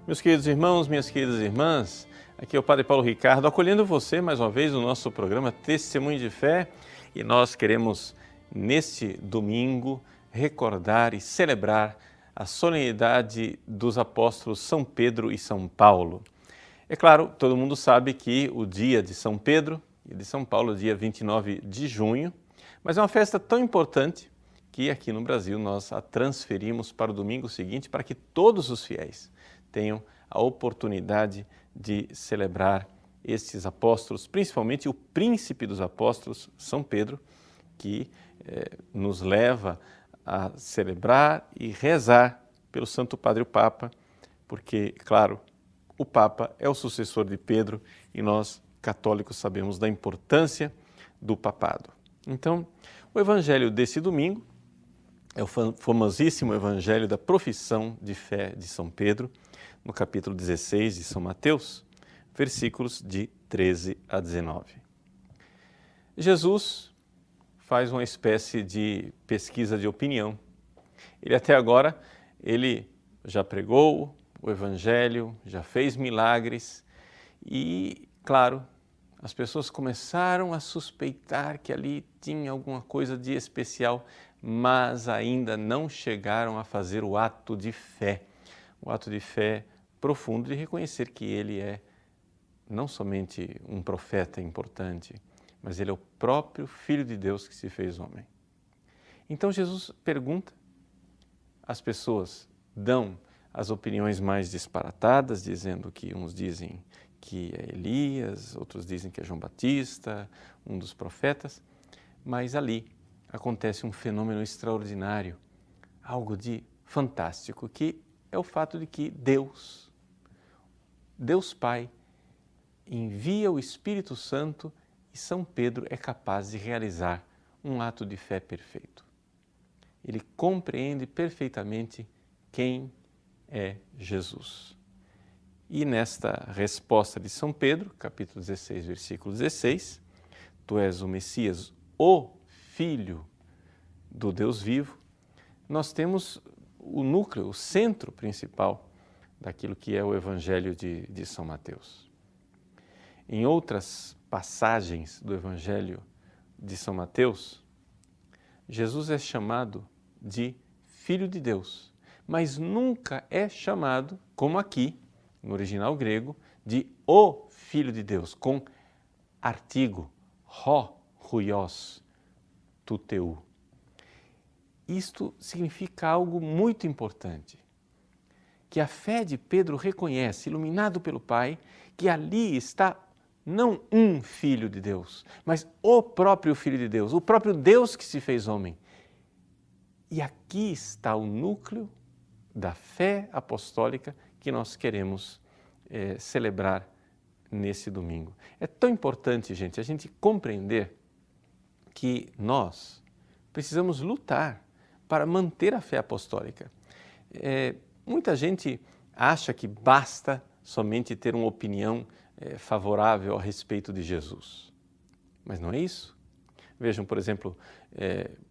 Meus queridos irmãos, minhas queridas irmãs, aqui é o Padre Paulo Ricardo, acolhendo você mais uma vez no nosso programa Testemunho de Fé, e nós queremos, neste domingo, recordar e celebrar a solenidade dos apóstolos São Pedro e São Paulo. É claro, todo mundo sabe que o dia de São Pedro e de São Paulo é dia 29 de junho, mas é uma festa tão importante que aqui no Brasil nós a transferimos para o domingo seguinte para que todos os fiéis tenham a oportunidade de celebrar estes apóstolos, principalmente o príncipe dos apóstolos, São Pedro, que nos leva a celebrar e rezar pelo Santo Padre o Papa, porque, claro, o Papa é o sucessor de Pedro e nós, católicos, sabemos da importância do papado. Então, o evangelho desse domingo é o famosíssimo evangelho da profissão de fé de São Pedro, no capítulo 16 de São Mateus, versículos de 13 a 19. Jesus faz uma espécie de pesquisa de opinião. Ele até agora, ele já pregou o evangelho, já fez milagres e, claro, as pessoas começaram a suspeitar que ali tinha alguma coisa de especial, mas ainda não chegaram a fazer o ato de fé profundo de reconhecer que ele é não somente um profeta importante, mas ele é o próprio Filho de Deus que se fez homem. Então Jesus pergunta, as pessoas dão as opiniões mais disparatadas, dizendo que uns dizem que é Elias, outros dizem que é João Batista, um dos profetas, mas ali acontece um fenômeno extraordinário, algo de fantástico, que é o fato de que Deus Pai envia o Espírito Santo e São Pedro é capaz de realizar um ato de fé perfeito. Ele compreende perfeitamente quem é Jesus. E nesta resposta de São Pedro, capítulo 16, versículo 16, tu és o Messias, o Filho do Deus vivo, nós temos o núcleo, o centro principal daquilo que é o Evangelho de São Mateus. Em outras passagens do Evangelho de São Mateus, Jesus é chamado de Filho de Deus, mas nunca é chamado, como aqui, no original grego, de o Filho de Deus, com artigo, huios, tuteu. Isto significa algo muito importante, que a fé de Pedro reconhece, iluminado pelo Pai, que ali está não um Filho de Deus, mas o próprio Filho de Deus, o próprio Deus que se fez homem. E aqui está o núcleo da fé apostólica que nós queremos celebrar nesse domingo. É tão importante, gente, a gente compreender que nós precisamos lutar para manter a fé apostólica. Muita gente acha que basta somente ter uma opinião favorável a respeito de Jesus. Mas não é isso. Vejam, por exemplo,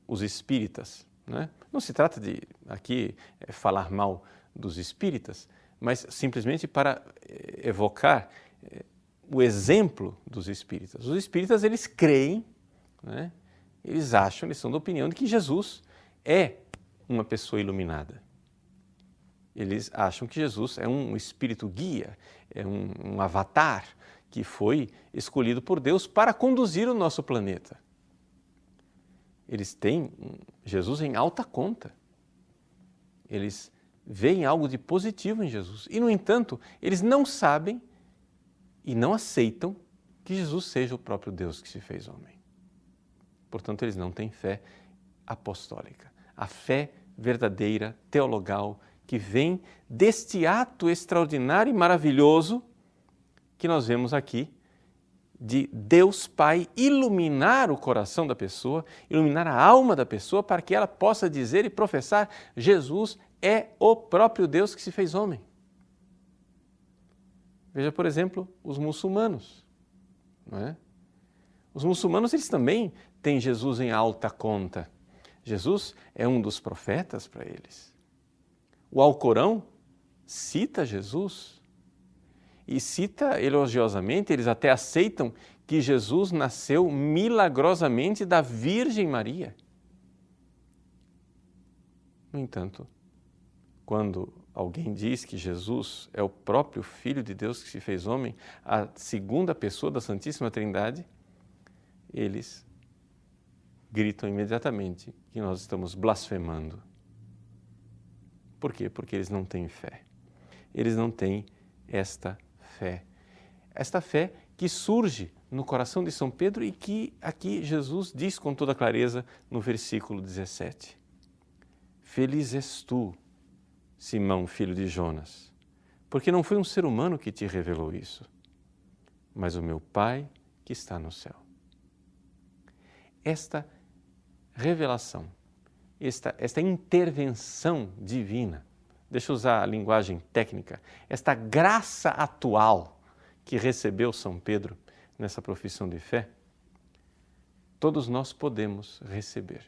os espíritas. Né? Não se trata de aqui falar mal dos espíritas, mas simplesmente para evocar o exemplo dos espíritas. Os espíritas, eles creem, né? Eles acham, eles são da opinião de que Jesus é uma pessoa iluminada. Eles acham que Jesus é um espírito guia, é um avatar que foi escolhido por Deus para conduzir o nosso planeta. Eles têm Jesus em alta conta. Eles veem algo de positivo em Jesus. E, no entanto, eles não sabem e não aceitam que Jesus seja o próprio Deus que se fez homem. Portanto, eles não têm fé apostólica. A fé verdadeira, teologal, que vem deste ato extraordinário e maravilhoso que nós vemos aqui, de Deus Pai iluminar o coração da pessoa, iluminar a alma da pessoa para que ela possa dizer e professar: Jesus é o próprio Deus que se fez homem. Veja, por exemplo, os muçulmanos. Não é? Os muçulmanos, eles também têm Jesus em alta conta. Jesus é um dos profetas para eles. O Alcorão cita Jesus e cita elogiosamente, eles até aceitam que Jesus nasceu milagrosamente da Virgem Maria. No entanto, quando alguém diz que Jesus é o próprio Filho de Deus que se fez homem, a segunda pessoa da Santíssima Trindade, eles gritam imediatamente que nós estamos blasfemando. Por quê? Porque eles não têm fé. Eles não têm esta fé. Esta fé que surge no coração de São Pedro e que aqui Jesus diz com toda clareza no versículo 17. Feliz és tu, Simão, filho de Jonas, porque não foi um ser humano que te revelou isso, mas o meu Pai que está no céu. Esta revelação, esta intervenção divina, deixa eu usar a linguagem técnica, esta graça atual que recebeu São Pedro nessa profissão de fé, todos nós podemos receber.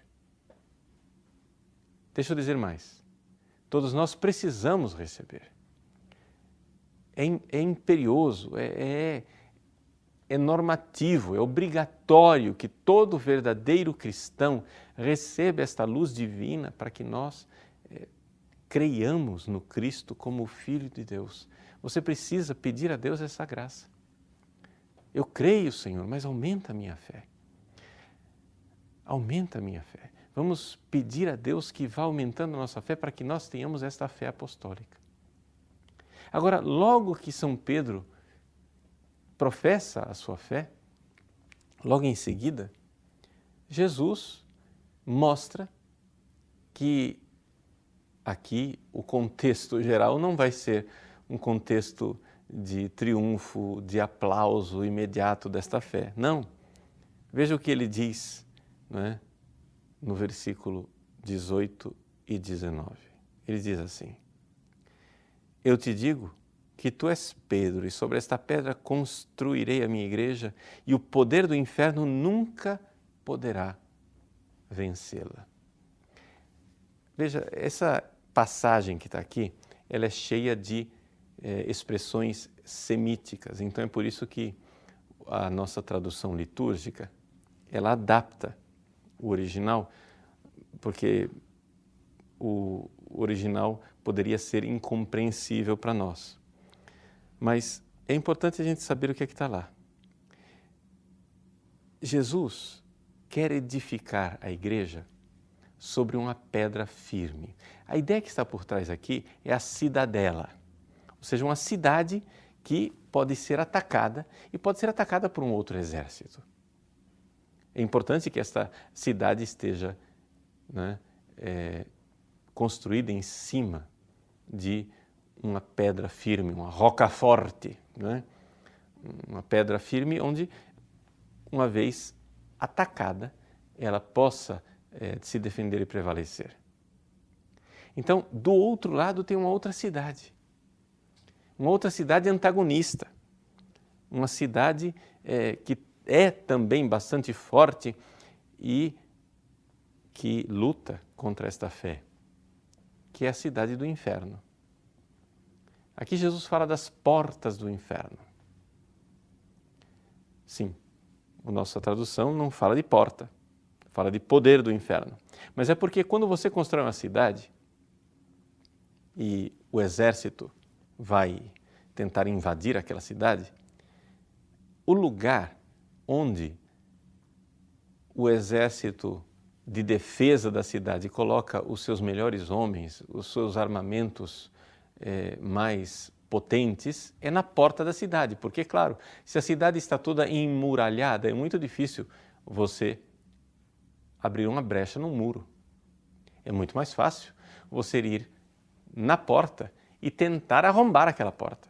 Deixa eu dizer mais, todos nós precisamos receber. É imperioso, é normativo, é obrigatório que todo verdadeiro cristão receba esta luz divina para que nós creiamos no Cristo como o Filho de Deus. Você precisa pedir a Deus essa graça. Eu creio, Senhor, mas aumenta a minha fé. Aumenta a minha fé. Vamos pedir a Deus que vá aumentando a nossa fé para que nós tenhamos esta fé apostólica. Agora, logo que São Pedro professa a sua fé, logo em seguida, Jesus mostra que aqui o contexto geral não vai ser um contexto de triunfo, de aplauso imediato desta fé. Não. Veja o que ele diz, não é? No versículo 18 e 19. Ele diz assim: eu te digo que tu és Pedro, e sobre esta pedra construirei a minha igreja, e o poder do inferno nunca poderá vencê-la. Veja, essa passagem que está aqui, ela é cheia de expressões semíticas, então é por isso que a nossa tradução litúrgica, ela adapta o original, porque o original poderia ser incompreensível para nós. Mas é importante a gente saber o que é que está lá. Jesus quer edificar a igreja sobre uma pedra firme. A ideia que está por trás aqui é a cidadela, ou seja, uma cidade que pode ser atacada e pode ser atacada por um outro exército. É importante que esta cidade esteja, né, construída em cima de uma pedra firme, uma roca forte, né? Uma pedra firme onde, uma vez atacada, ela possa se defender e prevalecer. Então, do outro lado tem uma outra cidade antagonista, uma cidade que é também bastante forte e que luta contra esta fé, que é a cidade do inferno. Aqui Jesus fala das portas do inferno. Sim, a nossa tradução não fala de porta, fala de poder do inferno. Mas é porque quando você constrói uma cidade e o exército vai tentar invadir aquela cidade, o lugar onde o exército de defesa da cidade coloca os seus melhores homens, os seus armamentos mais potentes, é na porta da cidade. Porque, claro, se a cidade está toda emmuralhada, é muito difícil você abrir uma brecha no muro. É muito mais fácil você ir na porta e tentar arrombar aquela porta.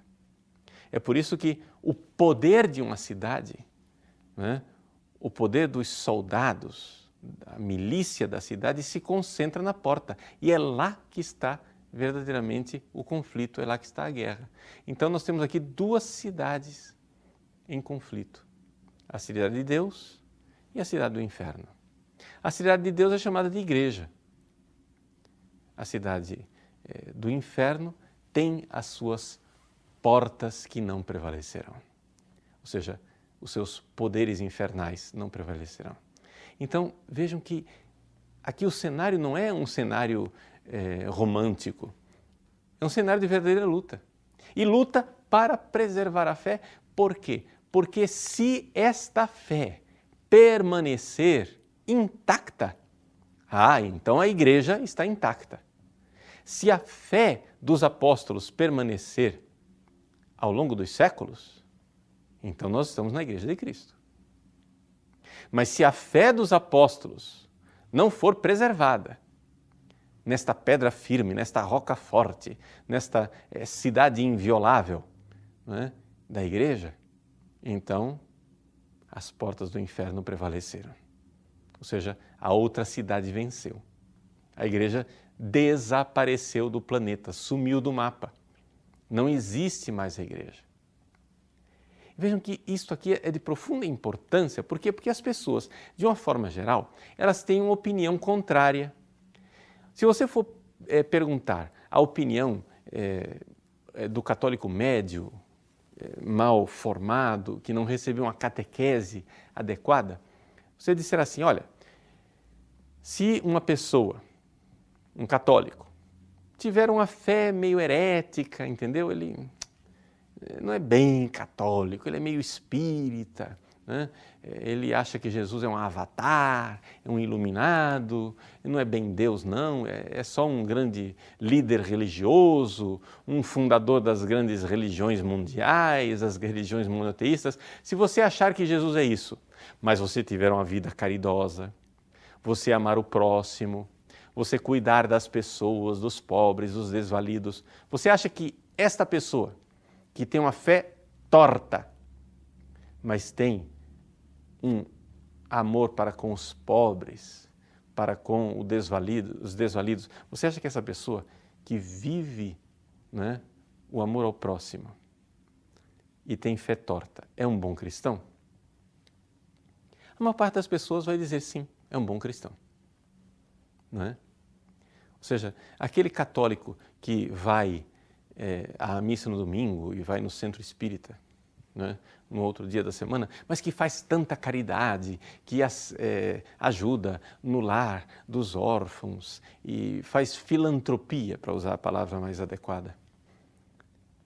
É por isso que o poder de uma cidade, né, o poder dos soldados, a milícia da cidade se concentra na porta e é lá que está verdadeiramente o conflito, é lá que está a guerra. Então nós temos aqui duas cidades em conflito, a cidade de Deus e a cidade do inferno. A cidade de Deus é chamada de igreja. A cidade do inferno tem as suas portas que não prevalecerão. Ou seja, os seus poderes infernais não prevalecerão. Então, vejam que aqui o cenário não é um cenário romântico, é um cenário de verdadeira luta. E luta para preservar a fé, por quê? Porque se esta fé permanecer intacta, então a igreja está intacta. Se a fé dos apóstolos permanecer ao longo dos séculos, então nós estamos na igreja de Cristo. Mas se a fé dos apóstolos não for preservada nesta pedra firme, nesta roca forte, nesta cidade inviolável, né, da igreja, então as portas do inferno prevaleceram. Ou seja, a outra cidade venceu. A igreja desapareceu do planeta, sumiu do mapa. Não existe mais a igreja. Vejam que isto aqui é de profunda importância. Por quê? Porque as pessoas, de uma forma geral, elas têm uma opinião contrária. Se você for perguntar a opinião do católico médio, mal formado, que não recebeu uma catequese adequada, você disser assim, olha, se uma pessoa, um católico, tiver uma fé meio herética, entendeu? Ele não é bem católico, ele é meio espírita, né? Ele acha que Jesus é um avatar, é um iluminado, não é bem Deus não, é só um grande líder religioso, um fundador das grandes religiões mundiais, as religiões monoteístas. Se você achar que Jesus é isso, mas você tiver uma vida caridosa, você amar o próximo, você cuidar das pessoas, dos pobres, dos desvalidos, você acha que esta pessoa que tem uma fé torta, mas tem um amor para com os pobres, para com os desvalidos, você acha que essa pessoa que vive, né, o amor ao próximo e tem fé torta é um bom cristão? A maior parte das pessoas vai dizer sim, é um bom cristão. Não é? Ou seja, aquele católico que vai à missa no domingo e vai no centro espírita, né, no outro dia da semana, mas que faz tanta caridade, que ajuda no lar dos órfãos e faz filantropia, para usar a palavra mais adequada.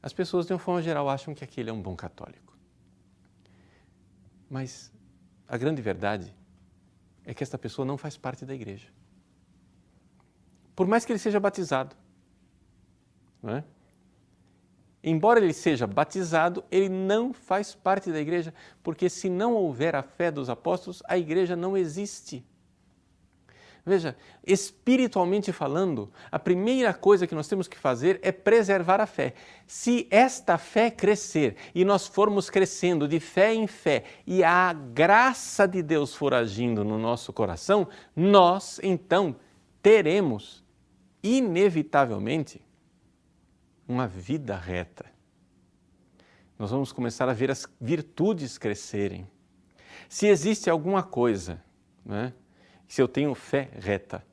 As pessoas, de uma forma geral, acham que aquele é um bom católico. Mas a grande verdade é que esta pessoa não faz parte da igreja. Por mais que ele seja batizado, não é? Embora ele seja batizado, ele não faz parte da igreja, porque se não houver a fé dos apóstolos, a igreja não existe. Veja, espiritualmente falando, a primeira coisa que nós temos que fazer é preservar a fé. Se esta fé crescer e nós formos crescendo de fé em fé e a graça de Deus for agindo no nosso coração, nós então teremos inevitavelmente uma vida reta. Nós vamos começar a ver as virtudes crescerem. Se existe alguma coisa, né, se eu tenho fé reta,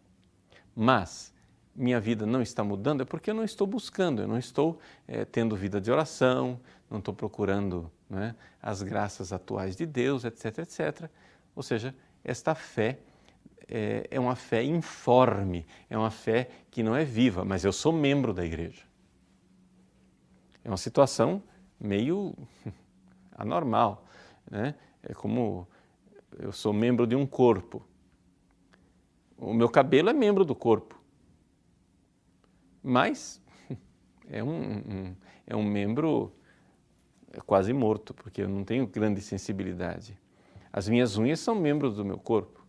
mas minha vida não está mudando, é porque eu não estou buscando, eu não estou tendo vida de oração, não estou procurando, né, as graças atuais de Deus, etc, etc. Ou seja, esta fé é uma fé informe, é uma fé que não é viva, mas eu sou membro da igreja. É uma situação meio anormal, né? É como eu sou membro de um corpo. O meu cabelo é membro do corpo, mas é um membro quase morto, porque eu não tenho grande sensibilidade. As minhas unhas são membros do meu corpo,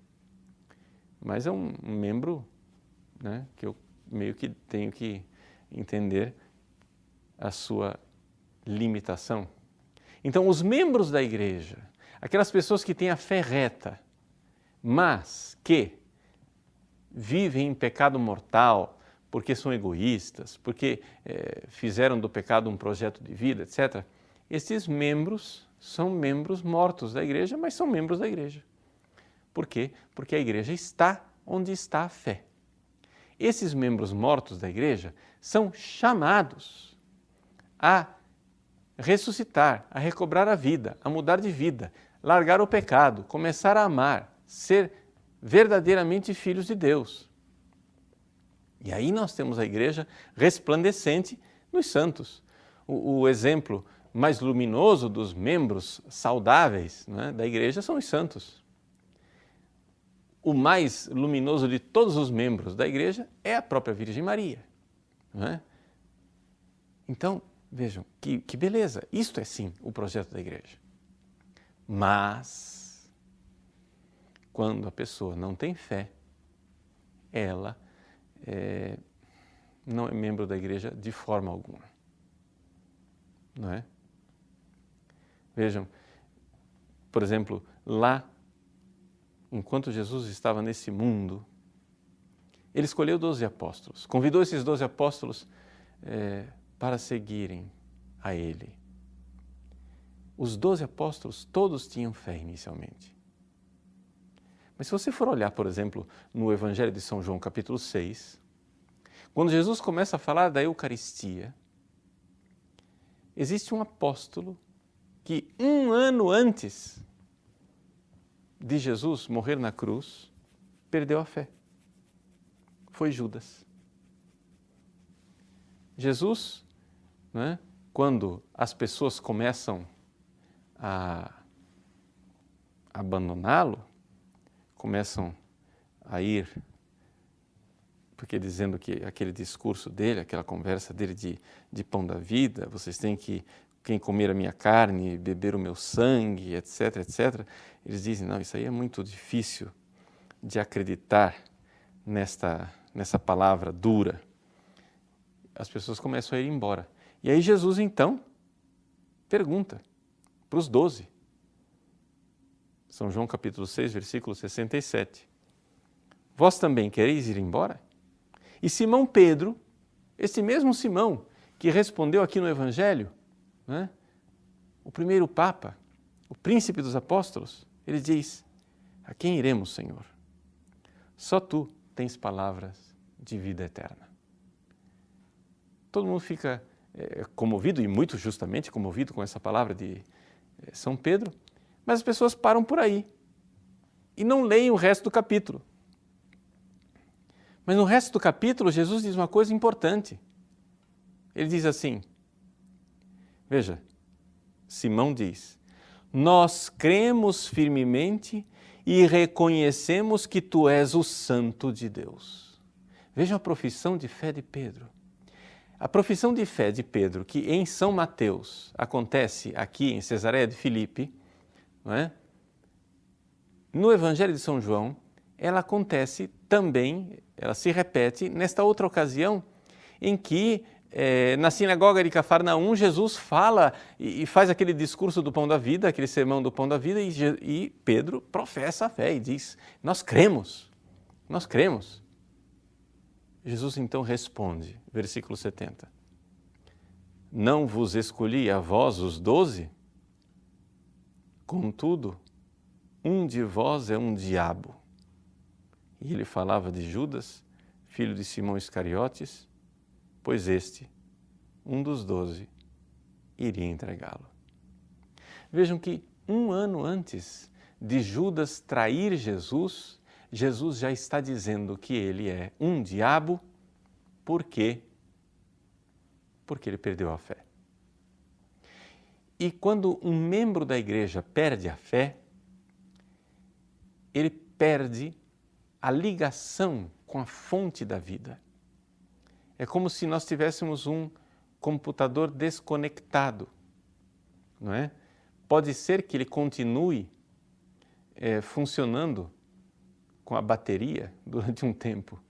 mas é um membro, né, que eu meio que tenho que entender a sua limitação. Então, os membros da igreja, aquelas pessoas que têm a fé reta, mas que vivem em pecado mortal, porque são egoístas, porque fizeram do pecado um projeto de vida, etc., esses membros são membros mortos da igreja, mas são membros da igreja. Por quê? Porque a igreja está onde está a fé. Esses membros mortos da igreja são chamados a ressuscitar, a recobrar a vida, a mudar de vida, largar o pecado, começar a amar, ser verdadeiramente filhos de Deus. E aí nós temos a igreja resplandecente nos santos. O exemplo mais luminoso dos membros saudáveis, né, da igreja são os santos. O mais luminoso de todos os membros da igreja é a própria Virgem Maria. Não é? Então, vejam, que beleza, isto é sim o projeto da igreja. Mas, quando a pessoa não tem fé, ela não é membro da igreja de forma alguma. Não é? Vejam, por exemplo, lá, enquanto Jesus estava nesse mundo, ele escolheu 12 apóstolos, convidou esses 12 apóstolos para seguirem a ele. Os 12 apóstolos, todos tinham fé inicialmente. Mas se você for olhar, por exemplo, no Evangelho de São João, capítulo 6, quando Jesus começa a falar da Eucaristia, existe um apóstolo que 1 ano antes de Jesus morrer na cruz, perdeu a fé. Foi Judas. Jesus, né, quando as pessoas começam a abandoná-lo, começam a ir, porque dizendo que aquele discurso dele, aquela conversa dele de pão da vida, vocês têm que, quem comer a minha carne, beber o meu sangue, etc., etc., eles dizem, não, isso aí é muito difícil de acreditar nessa palavra dura. As pessoas começam a ir embora. E aí Jesus, então, pergunta para os 12. São João capítulo 6, versículo 67. Vós também quereis ir embora? E Simão Pedro, esse mesmo Simão que respondeu aqui no Evangelho, né, o primeiro Papa, o príncipe dos apóstolos, ele diz, a quem iremos, Senhor? Só tu tens palavras de vida eterna. Todo mundo fica comovido, e muito justamente comovido com essa palavra de São Pedro, mas as pessoas param por aí e não leem o resto do capítulo. Mas no resto do capítulo, Jesus diz uma coisa importante. Ele diz assim, veja, Simão diz, nós cremos firmemente e reconhecemos que tu és o Santo de Deus. Veja a profissão de fé de Pedro. A profissão de fé de Pedro, que em São Mateus acontece aqui em Cesareia de Filipe, não é? No Evangelho de São João, ela acontece também, ela se repete nesta outra ocasião em que na sinagoga de Cafarnaum Jesus fala e faz aquele discurso do pão da vida, aquele sermão do pão da vida e Pedro professa a fé e diz, nós cremos. Jesus então responde, versículo 70, não vos escolhi a vós os 12? Contudo, um de vós é um diabo. E ele falava de Judas, filho de Simão Iscariotes, pois este, um dos 12, iria entregá-lo. Vejam que 1 ano antes de Judas trair Jesus, Jesus já está dizendo que ele é um diabo, por quê? Porque ele perdeu a fé. E quando um membro da igreja perde a fé, ele perde a ligação com a fonte da vida. É como se nós tivéssemos um computador desconectado, não é? Pode ser que ele continue funcionando com a bateria durante um tempo,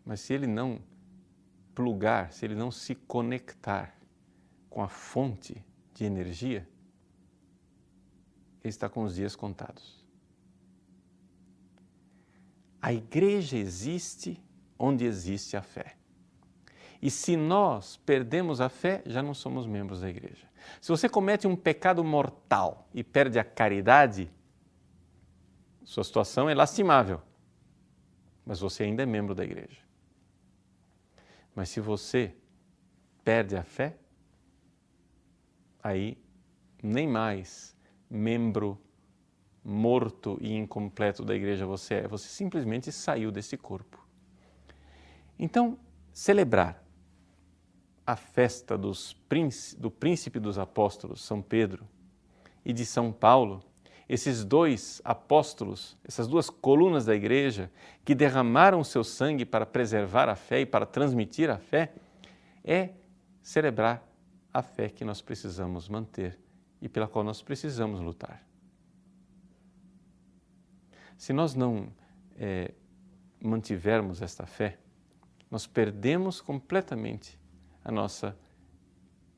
mas se ele não plugar, se ele não se conectar com a fonte de energia, ele está com os dias contados. A igreja existe onde existe a fé. E se nós perdemos a fé, já não somos membros da igreja. Se você comete um pecado mortal e perde a caridade, sua situação é lastimável, mas você ainda é membro da igreja. Mas se você perde a fé, aí nem mais membro morto e incompleto da igreja você é, você simplesmente saiu desse corpo. Então, celebrar a festa do príncipe dos apóstolos, São Pedro, e de São Paulo, esses dois apóstolos, essas duas colunas da igreja que derramaram seu sangue para preservar a fé e para transmitir a fé, é celebrar a fé que nós precisamos manter e pela qual nós precisamos lutar. Se nós não mantivermos esta fé, nós perdemos completamente a nossa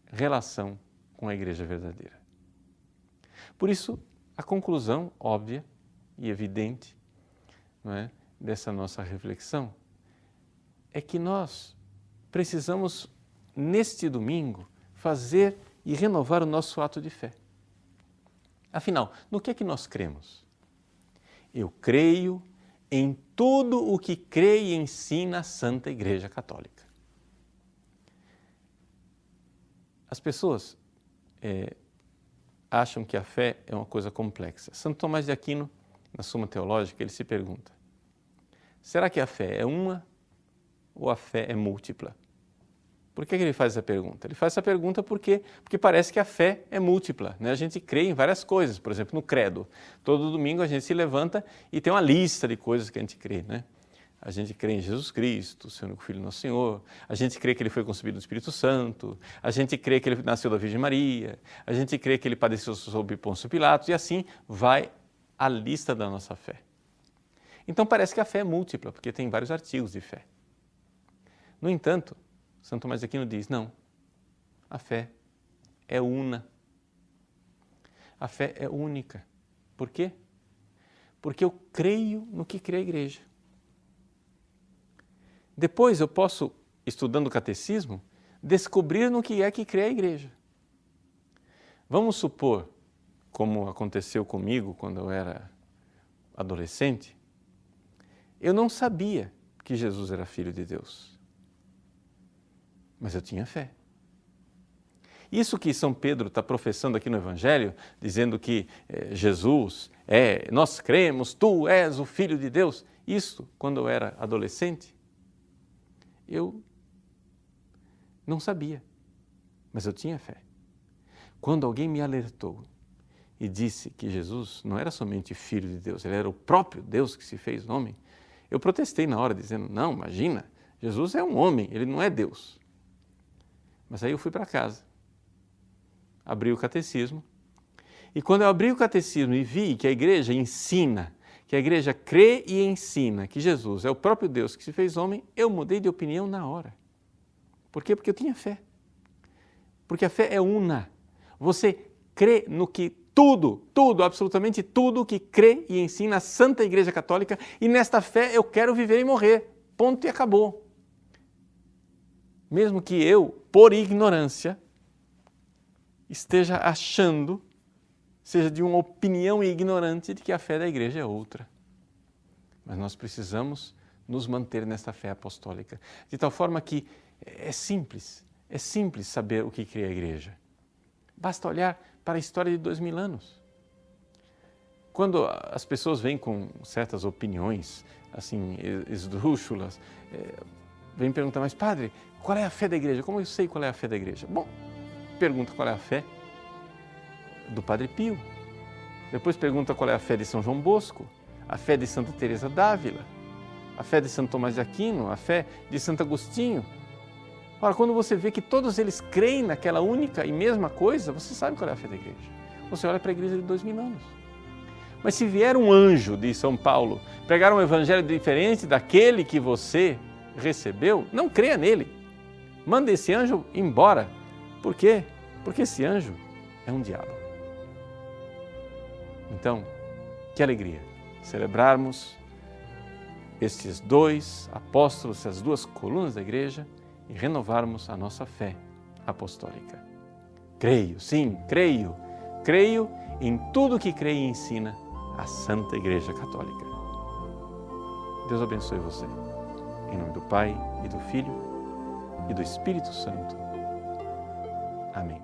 relação com a igreja verdadeira. Por isso, a conclusão óbvia e evidente, não é, dessa nossa reflexão é que nós precisamos, neste domingo, fazer e renovar o nosso ato de fé. Afinal, no que é que nós cremos? Eu creio em tudo o que crê e ensina a Santa Igreja Católica. As pessoas acham que a fé é uma coisa complexa. Santo Tomás de Aquino, na Suma Teológica, ele se pergunta: será que a fé é uma ou a fé é múltipla? Por que ele faz essa pergunta? Ele faz essa pergunta porque parece que a fé é múltipla, né? A gente crê em várias coisas, por exemplo, no credo. Todo domingo a gente se levanta e tem uma lista de coisas que a gente crê, né? A gente crê em Jesus Cristo, seu único Filho, nosso Senhor. A gente crê que Ele foi concebido do Espírito Santo. A gente crê que Ele nasceu da Virgem Maria. A gente crê que Ele padeceu sob Pôncio Pilatos. E assim vai a lista da nossa fé. Então parece que a fé é múltipla, porque tem vários artigos de fé. No entanto, Santo Tomás de Aquino diz, não, a fé é una. A fé é única. Por quê? Porque eu creio no que crê a igreja. Depois eu posso, estudando o catecismo, descobrir no que é que crê a igreja. Vamos supor, como aconteceu comigo quando eu era adolescente, eu não sabia que Jesus era Filho de Deus. Mas eu tinha fé. Isso que São Pedro está professando aqui no Evangelho, dizendo que Jesus nós cremos, tu és o Filho de Deus, isso, quando eu era adolescente, eu não sabia, mas eu tinha fé. Quando alguém me alertou e disse que Jesus não era somente Filho de Deus, ele era o próprio Deus que se fez homem, eu protestei na hora, dizendo, não, imagina, Jesus é um homem, ele não é Deus. Mas aí eu fui para casa, abri o catecismo, e quando eu abri o catecismo e vi que a igreja ensina, que a igreja crê e ensina que Jesus é o próprio Deus que se fez homem, eu mudei de opinião na hora. Por quê? Porque eu tinha fé. Porque a fé é una. Você crê no que tudo, absolutamente tudo que crê e ensina a Santa Igreja Católica, e nesta fé eu quero viver e morrer. Ponto e acabou. Mesmo que eu, por ignorância, esteja achando, seja de uma opinião ignorante de que a fé da igreja é outra. Mas nós precisamos nos manter nesta fé apostólica, de tal forma que é simples saber o que crê a igreja. Basta olhar para a história de 2000 anos. Quando as pessoas vêm com certas opiniões, assim, esdrúxulas, vêm perguntar, mas padre, qual é a fé da igreja? Como eu sei qual é a fé da igreja? Bom, pergunta qual é a fé do Padre Pio. Depois pergunta qual é a fé de São João Bosco, a fé de Santa Teresa d'Ávila, a fé de Santo Tomás de Aquino, a fé de Santo Agostinho. Ora, quando você vê que todos eles creem naquela única e mesma coisa, você sabe qual é a fé da igreja. Você olha para a igreja de 2000 anos. Mas se vier um anjo de São Paulo pregar um evangelho diferente daquele que você recebeu, não creia nele. Manda esse anjo embora. Por quê? Porque esse anjo é um diabo. Então, que alegria celebrarmos estes dois apóstolos, essas duas colunas da igreja e renovarmos a nossa fé apostólica. Creio, sim, creio em tudo que crê e ensina a Santa Igreja Católica. Deus abençoe você. Em nome do Pai, e do Filho, e do Espírito Santo. Amém.